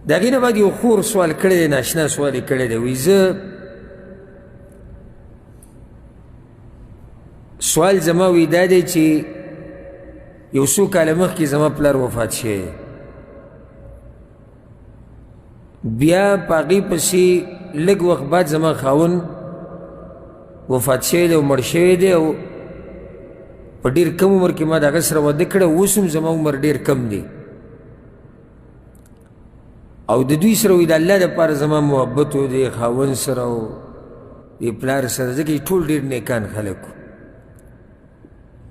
د هغې نه بعد یو خور سوال کړی دی، ناشنا سوال یې کړی دی. وایي زه سوال زما وی دا دی چې یو څو کاله مخکې زما پلار وفات شوی دی، بیا په هغې پسې لږ وخت بعد زما خاوند وفات شوی دی او مړ شوی دی، او په ډېر کم عمر کې ما د هغه سره واده کړی، اوس هم زما عمر ډېر کم دی، او د دوی سره وایي د الله دپاره زما محبت و د خاوند سره او د پلار سره، ځکه چې ټول ډېر نیکان خلک وو.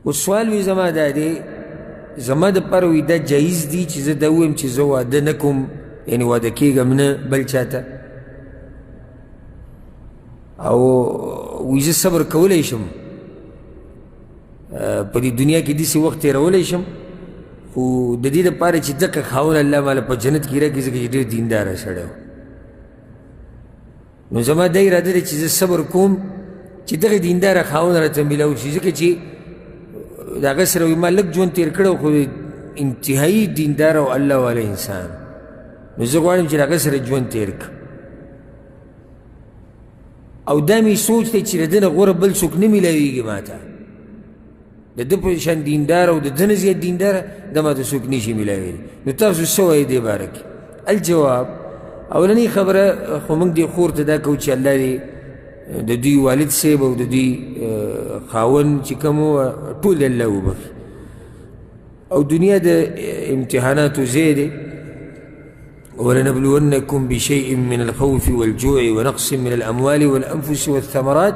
اوس سوال وی زما دا دی، زما دپاره وایي دا جایز دي چې زه دا ووایم چې زه واده نه کوم، یعنې واده کېږم نه بل چاته، او وایي زه صبر کولی شم په دې دنیا کې داسې وخت تېرولی شم، خو د دې دپاره چې دقه خاوند الله ماله په جنت کې راکړي، ځکه چې ډېر دینداره سړی و. نو زما دا اراده ده چې زه صبر کوم چې دغه دینداره خاوند راته میلاو شي، ځکه چې د هغه سره وایي ما لږ ژوند تېر کړی، خو انتهایي دینداره او الله والا انسان، نو زه غواړم چې د هغه سره ژوند تېر کړم. او دا مې سوچ دی چې د ده نه غوره بل څوک نه میلاویږي ما ته، د ده په شان دینداره او د ده نه زیات دینداره دا ما ته څوک نشي میلاویلی. نو تاسو څه وایئ دې باره کې؟ الجواب، اولنۍ خبره خو موږ دې خور ته دا کوو چې الله دې د دوی والد صاحب او د دوی خاوند چې کوم و ټول الله وبخي، او دنیا د امتحاناتو ځای دی. ولنبلونكم بشيء من الخوف والجوع ونقص من الأموال والأنفس والثمرات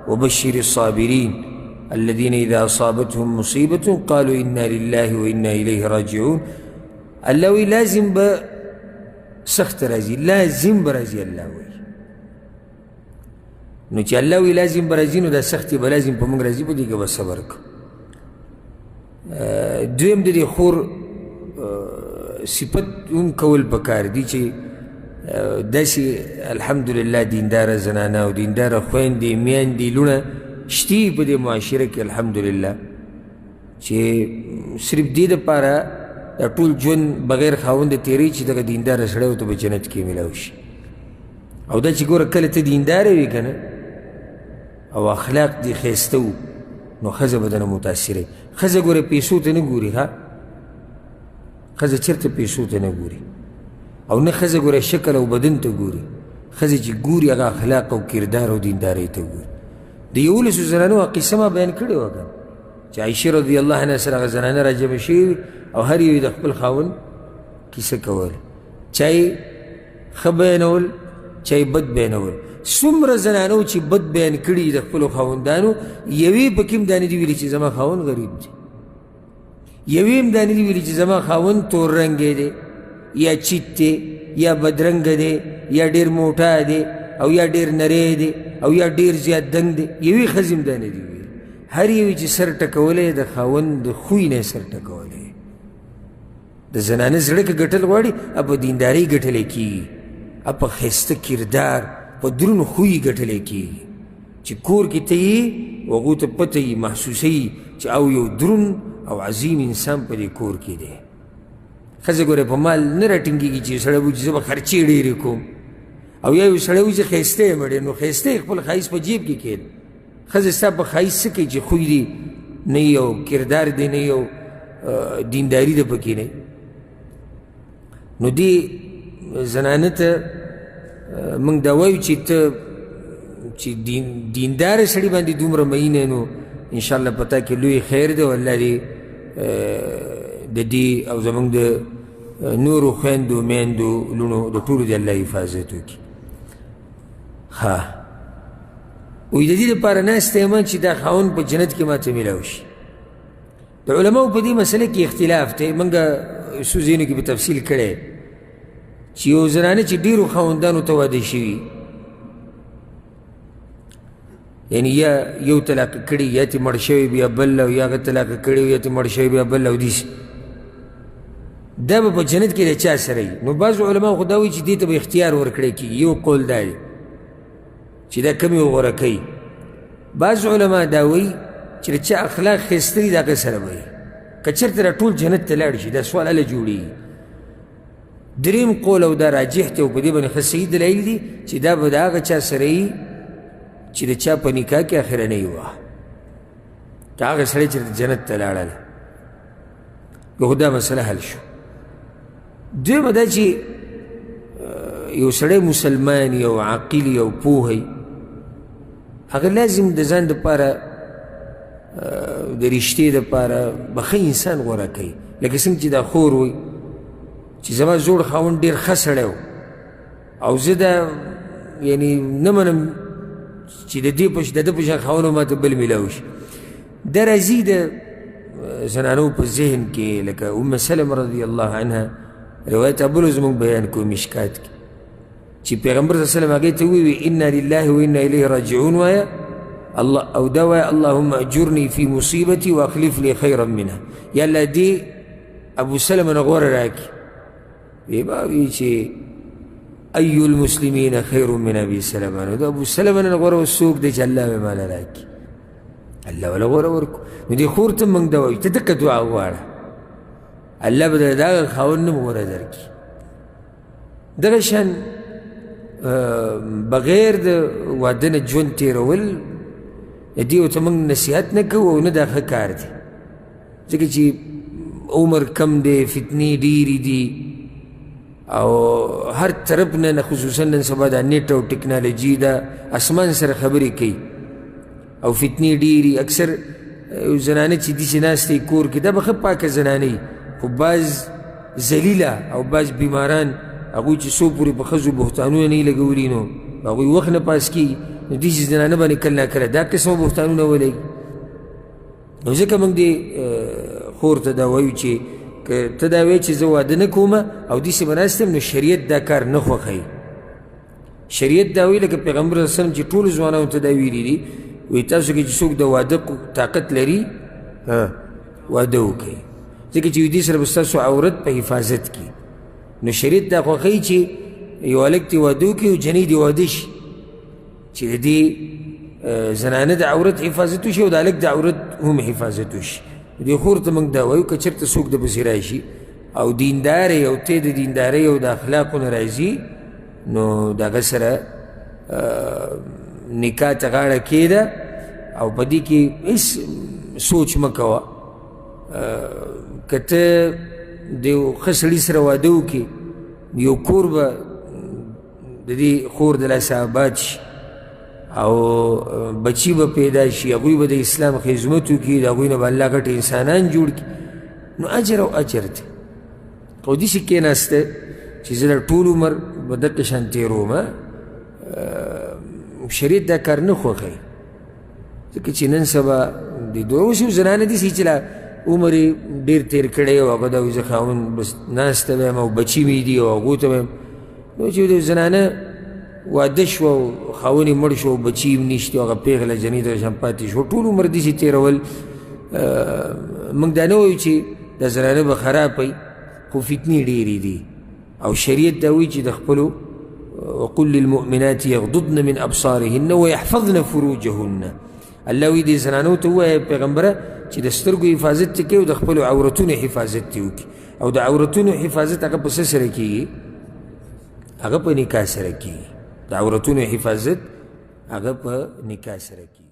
وبشر الصابرين الذين إذا أصابتهم مصيبة قالوا إنا لله وإنا إليه راجعون. الله وی لازم به سخت راځي، لازم به راځي الله وی. نو چې الله وی لازم به راځي، نو دا سختي به لازم په موږ راځي، په دې کې به صبر کوو. دویم د دې خور صفت هم کول پکار دي چې داسې الحمدلله دینداره زنانه او دینداره خویندې میندې لوڼه شتي په دې معاشره کې الحمدلله، چې صرف دې دپاره دا ټول ژوند بغیر خاونده تېروي چې دغه دینداره سړی ورته په جنت کې میلاو شي. او دا چې ګوره کله ته دینداره وي که نه او اخلاق دې ښایسته وو، نو ښځه به درنه متاثره. ښځه ګوره پیسو ته نه ګوري، ها ښځه چېرته پیسو ته نه ګوري، او نه ښځه ګوره شکل او بدن ته ګوري، ښځه چې ګوري هغه اخلاق او کردار او دیندارۍ ته ګوري. د 11 زنانو قصه ما بیان کړې وه که چې عایشه رضی الله عنها سره هغه زنانه راجمع شوي او هر یو د خپل خاوند کیسه کوله، چا یې ښه بیانول چا یې بد بیانول. څومره زنانو چې بد بیان کړي د خپلو خاوندانو، یوې پکې هم دا نه دي ویلي چې زما خاوند غریب دی، یوې هم دا نه دي ویلي چې زما خاوند تور رنګی دی یا چیت دی یا بدرنګه دی یا ډېر موټا دی او یا ډېر نری دی او یا ډېر زیات دنګ دی. یوې ښځې هم دا نه دي ویلي. هر یوې چې سر ټکولی د خاوند د خوی نه یې سر ټکولی. د زنانه زړه که ګټل غواړي، په دیندارۍ ګټلی کېږي، په ښایسته کردار په درون خوی ګټلی کېږي، چې کور کې ته یې و هغو ته پته یي محسوسوي چې او یو درون او عظیم انسان په دې کور کې دی. ښځه ګوره په مال نه راټینګېږي چې یو سړی وایي چې زه به خرچې ډېرې کوم، او یا یو سړی وایي چې ښایسته یم ډېر، نو ښایسته یې خپل ښایست په جیب کې کېد. ښځه ستا په ښایست څه کوي چې خوی دی نه یي او کردار دی نه یي او دینداري ده پکې نه. نو دې زنانه ته موږ دا وایو چې ته چې دینداره سړي باندې دومره مینه، نو انشاءالله پتا کې لوی خیر دی، او الله دې د دې او زموږ د نورو خویندو میندو لوڼو د ټولو دې الله حفاظت وکړي. ها وایي د دې دپاره ناسته یم چې دا خاوند په جنت کې ماته میلاو شي. د علماو په دې مسله کې اختلاف دی، موږ څو ځایونو کې په تفصیل کړی چې یو زنانه چې ډېرو خاوندانو ته واده شوي، یعنی یا یو طلاق کړي یا تې مړ شوی بیا بل، او یا هغه طلاق کړي یا تې مړ شوی بیا بل، او داسې دا به په جنت کې د چا سره وي. نو بعضو علماو خو دا وایي چې دې ته به اختیار ورکړی کېږي. یو قول دا دی چې دا کم یې غوره کوي. بعض علما دا وایي چې د چا اخلاق ښایسته دي د هغه سره به وي. که چېرته را ټول جنت ته لاړ شي، دا سوال هله جوړېږي دریم قول او دا راجح دی او په دې باندې ښه صحیح دلایل دي چې دا به د هغه چا سره وي چې د چا په نکاح کې اخرنۍ وه، د هغه سړی چې جنت ته لاړله. خو دا مسله حل شو. دویمه دا چې یو سړی مسلمان یو عاقل یو پوهی، هغه لازم د ځان دپاره د رشتې دپاره به ښه انسان غوره کوي. لکه څنګه چې دا خور وي چې زما زوړ خاوند ډېر ښه سړی و او زه دا یعنی نه منم چې د ده په شان خاوند ما ته بل میلاو شي. دا راځي د زنانو په ذهن کې، لکه ام سلمه رضی الله عنها روایت ابلو زمونږ بیان کوو مشکات کې چې پیغمبر صلی الله علیه وسلم هغې ته وویل انا لله و انا الیه راجعون وایه او دا وایه اللهم اجرني فی مصیبتي واخلف لي خیرا منها. یا الله دې ابو سلمه نه غوره راکړي. وی به وي چې ای المسلمین خیر من ابي سلمه، نو د ابو سلمه نه غوره څوک دی چې الله مې ماله راکړي، الله وله غوره ورکړو. نو دې خور ته موږ دا وایو ته دقه دعا وغواړه، الله به د هغه خاوند نه غوره درکړي. دغه شان بغیر د واده نه ژوند تېرول دې ورته موږ نصیحت نه کوو او نه دا ښه کار دی، ځکه چې عمر کم دی، فتنې ډېرې دي او هر طرف نه خصوصا نن سبا دا نیټ او ټکنالوجي دا اسمان سره خبرې کوي او فتنې ډېرې. اکثر زنانه چې داسې ناستې کور کې دا به ښه پاکه زنانه وي، خو بعض ذلیله او بعض بیماران هغوی چې څو پورې په ښځو بهتانونه نه یې لګولي نو هغوی وخت نه پاس کېږي، نو داسې زنانه باندې کله ناکله دا قسمه بهتانونه ولګي. نو ځکه موږ دې خور ته دا وایو چې که ته دا وایې چې زه واده نه کوم او داسې به ناست یم، نو شریعت دا کار نه خوښوي. شریعت دا وایي لکه پیغمبر صلی الله علیه وسلم چې ټولو ځوانانو ته دا ویلي دي، وایي تاسو کې چې څوک د واده طاقت لري واده وکړئ، ځکه چې دې سره به ستاسو عورت په حفاظت کړي. نو شریعت دا خوښوي چې یو هلک دې واده وکړي او جنۍ دې واده شي، چې د دې زنانه د عورت حفاظت وشي او د هلک د عورت هم حفاظت وشي. دې خور ته موږ دا وایو که چېرته څوک د پسې راشي او دینداره او ته د دیندارۍ او د اخلاقو نه راځي، نو د هغه سره نکاح ته غاړه کېږده او په دې کې هېڅ سوچ مه کوه. که ته د یو ښه سړي سره واده وکړې، یو کور به د دې خور د لاسه آباد شي او بچی به پیدا شي، هغوی به د اسلام خدمت وکړي، د هغوی نه به الله ګټ انسانان جوړ کړي، نو اجر او اجر دی. خو داسې کېناسته چې زه د ټول عمر به دقه شان تېروم، شریعت دا کار نه خوښوي. ځکه چې نن سبا د اوس یو زنانه داسې چې لا عمر یې ډېر تېر کړی او هغه دا وایي زه خاوند بس ناسته به یم او بچي مې دي او هغو ته به یم، نو چې د زنانه واده شوه او خاوند یې مړ شو او بچي یې نشته او هغه پېغله جنۍ ته شان پاتې شو، ټول عمر داسې تېرول. موږ دا نه وایو چې دا زنانه به خراب وي، خو فتنې ډېرې دي او شریعت دا وایي چې د خپلو وقل للمؤمنات یغضضن من ابصارهن ویحفظن فروجهن. الله وایي دې زنانو ته ووایه پیغمبره چې د سترګو حفاظت دې کوي او د خپلو عورتونو حفاظت دې وکړي. او د عورتونو حفاظت هغه په څه سره کېږي؟ هغه په نکاح سره کېږي. د عورتونو حفاظت هغه په نکاح سره کېږي.